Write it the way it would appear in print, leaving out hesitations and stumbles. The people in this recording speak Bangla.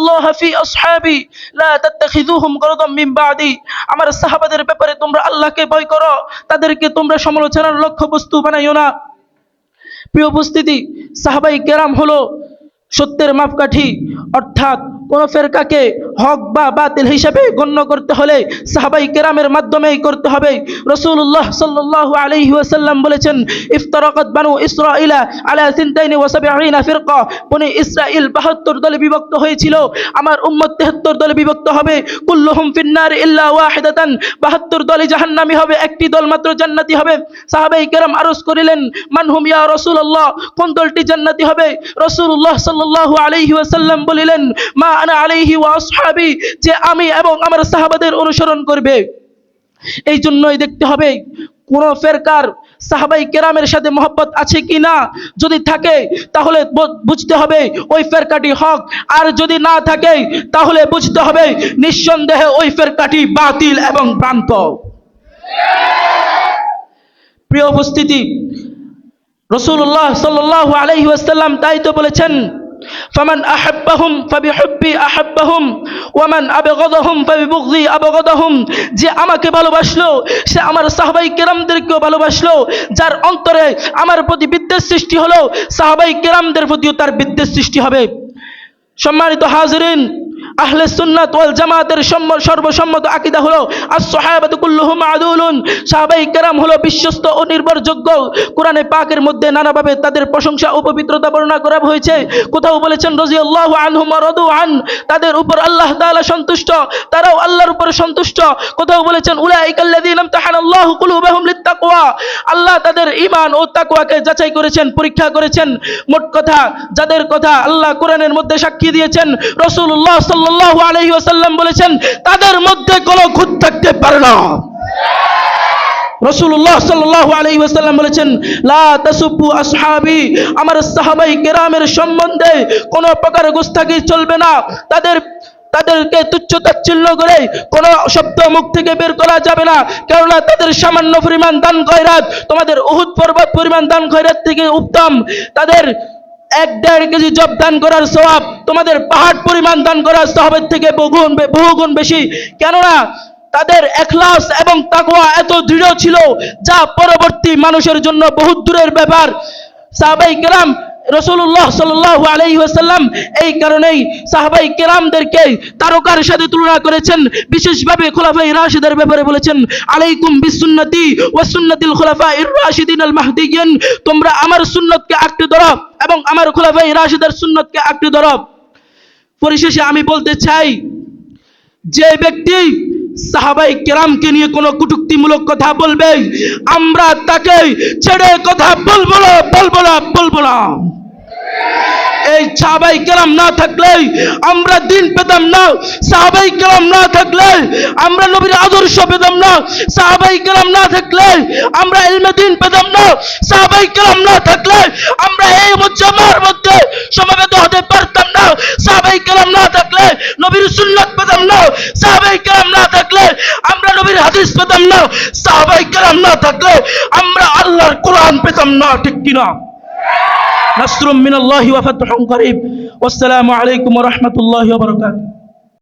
ইত্তাকুল্লাহ ফি আসহাবি লা তাত্তাখিযুহুম গরদাম মিন বাদি। আমার সাহাবাদের ব্যাপারে তোমরা আল্লাহকে ভয় করো, তাদেরকে তোমরা সমালোচনার লক্ষ্যবস্তু বানাইও না। প্রিয় উপস্থিতি, সাহাবাই কেরাম হলো সত্যের মাপকাঠি। অর্থাৎ কোন ফেরকাকে হক বা বাতিল হিসেবে গণ্য করতে হলে সাহাবাই কেরামের মাধ্যমেই করতে হবে। রাসূলুল্লাহ সাল্লাল্লাহু আলাইহি ওয়াসাল্লাম বলেছেন, ইফতারাকাত বানু ইসরাঈলা আলা 72 ফিরকা। বনি ইসরাঈল 72 দলে বিভক্ত হয়েছিল, আমার উম্মত 73 দলে বিভক্ত হবে। কুল্লুহুম ফিন্নার ইল্লা ওয়াহিদাতান, 72 দলই জাহান্নামী হবে, একটি দল মাত্র জান্নাতি হবে। সাহাবাই কেরাম আরজ করিলেন, মানহুম ইয়া রাসূলুল্লাহ, কোন দলটি জান্নাতি হবে? রাসূলুল্লাহ সাল্লাল্লাহু আলাইহি ওয়াসাল্লাম বলিলেন, মা আনা আলাইহি ওয়া আসহাবি, যে আমি এবং আমার সাহাবাদের অনুসরণ করবে। এই জন্যই দেখতে হবে কোন ফেরকার সাহাবাই কেরামের সাথে মহব্বত আছে কিনা। যদি থাকে তাহলে বুঝতে হবে ওই ফেরকাটি হক, আর যদি না থাকে তাহলে বুঝতে হবে নিঃসন্দেহে ওই ফেরকাটি বাতিল এবং ভ্রান্ত। প্রিয় উপস্থিতি, রাসূলুল্লাহ সাল্লাল্লাহু আলাইহি ওয়াসাল্লাম তাই তো বলেছেন, ফামান আহাব্বাহুম ফাবিহুব্বি আহাব্বাহুম ওয়ামান আবগাদাহুম ফাবিবুগযি আবগাদাহুম। যে আমাকে ভালোবাসলো সে আমার সাহাবাই কেরামদেরকেও ভালোবাসলো। যার অন্তরে আমার প্রতি বিদ্বেষ সৃষ্টি হলো, সাহাবাই কেরামদের প্রতিও তার বিদ্বেষ সৃষ্টি হবে। সম্মানিত হাজিরিন, আহলে সুন্নাত ওয়াল জামাতের সর্বসম্মত আকীদা হলো আস-সাহাবাতু কুল্লুহুম আদুলুন। সাহাবায়ে কেরাম হলো বিশ্বস্ত ও নির্ভরযোগ্য। কোরআনে পাকের মধ্যে নানাভাবে তাদের প্রশংসা ও পবিত্রতা বর্ণনা করা হয়েছে। কোথাও বলেছেন রাদিয়াল্লাহু আনহুম ওয়া রাদু আন, তাদের উপর আল্লাহ তাআলা সন্তুষ্ট, তারাও আল্লাহর উপর সন্তুষ্ট। কোথাও বলেছেন উলাইকাল্লাযীনা ইমতাহানাল্লাহু কুলুবাহুম লিত্তাকওয়া, আল্লাহ তাদের ঈমান ও তাকওয়াকে যাচাই করেছেন, পরীক্ষা করেছেন। মোট কথা, যাদের কথা আল্লাহ কোরআনের মধ্যে সাক্ষী দিয়েছেন, রাসূলুল্লাহ সাল্লাল্লাহু আলাইহি ওয়াসাল্লাম বলেছেন, তাদের মধ্যে কোনো খুঁত থাকতে পারে না। রাসূলুল্লাহ সাল্লাল্লাহু আলাইহি ওয়াসাল্লাম বলেছেন, লা তাসুব্বু আসহাবি, আমার সাহাবায়ে কেরামের সম্বন্ধে কোনো প্রকার গোস্তাকি চলবে না। তাদেরকে তুচ্ছ তাচ্ছিল্য করে কোন শব্দ মুখ থেকে বের করা যাবে না, কেননা তাদের সামান্য পরিমাণ দান খয়রাত তোমাদের উহুদ পর্বত পরিমাণ দান খয়রাত থেকে উত্তম। তাদের 1-1.5 কেজি জব দান করার সওয়াব তোমাদের পাহাড় পরিমাণ দান করার সওয়াবের থেকে বহুগুণ বেশি। কেননা তাদের ইখলাস এবং তাকওয়া এত দৃঢ় ছিল, যা পরবর্তী মানুষের জন্য বহুত দূরের ব্যাপার। সাহাবায়ে কেরাম, রাসূলুল্লাহ সাল্লাল্লাহু আলাইহি ওয়াসাল্লাম এই কারণেই সাহাবায়ে কেরামদেরকে তারকার সাথে তুলনা করেছেন। বিশেষভাবে খুলাফায়ে রাশিদের ব্যাপারে বলেছেন, আলাইকুম বিসুন্নতি ওয়া সুন্নাতিল খুলাফায়ে রাশিদিন আল মাহদিয়িন, তোমরা আমার সুন্নতকে আঁকড়ে ধরো এবং আমার খুলাফায়ে রাশিদের সুন্নতকে আঁকড়ে ধরো। পরিশেষে আমি বলতে চাই, যে ব্যক্তি সাহাবায়ে কেরামকে নিয়ে কোনো কটূক্তিমূলক কথা বলবে, আমরা তাকে ছেড়ে কথা বলবো না। এই সাহাবায়ে কেরাম না থাকলে আমরা দিন পেতাম না। সাহাবায়ে কেরাম না থাকলে আমরা নবীর আদর্শ পেতাম না। সাহাবায়ে কেরাম না থাকলে আমরা ইলমে দ্বীন পেতাম না। সাহাবায়ে কেরাম না থাকলে আমরা এই মুজাম্মার মধ্যে সমবেত হতে পারতাম না। সাহাবায়ে কেরাম না থাকলে নবীর সুন্নাত পেতাম না। সাহাবায়ে কেরাম না থাকলে আমরা নবীর হাদিস পেতাম না। সাহাবায়ে কেরাম না থাকলে আমরা আল্লাহর কোরআন পেতাম না। ঠিক কিনা? নাসরুম মিনাল্লাহি ওয়া ফাতহুন করিব। ওয়াসসালামু আলাইকুম ওয়া রাহমাতুল্লাহি ওয়া বারাকাতুহু।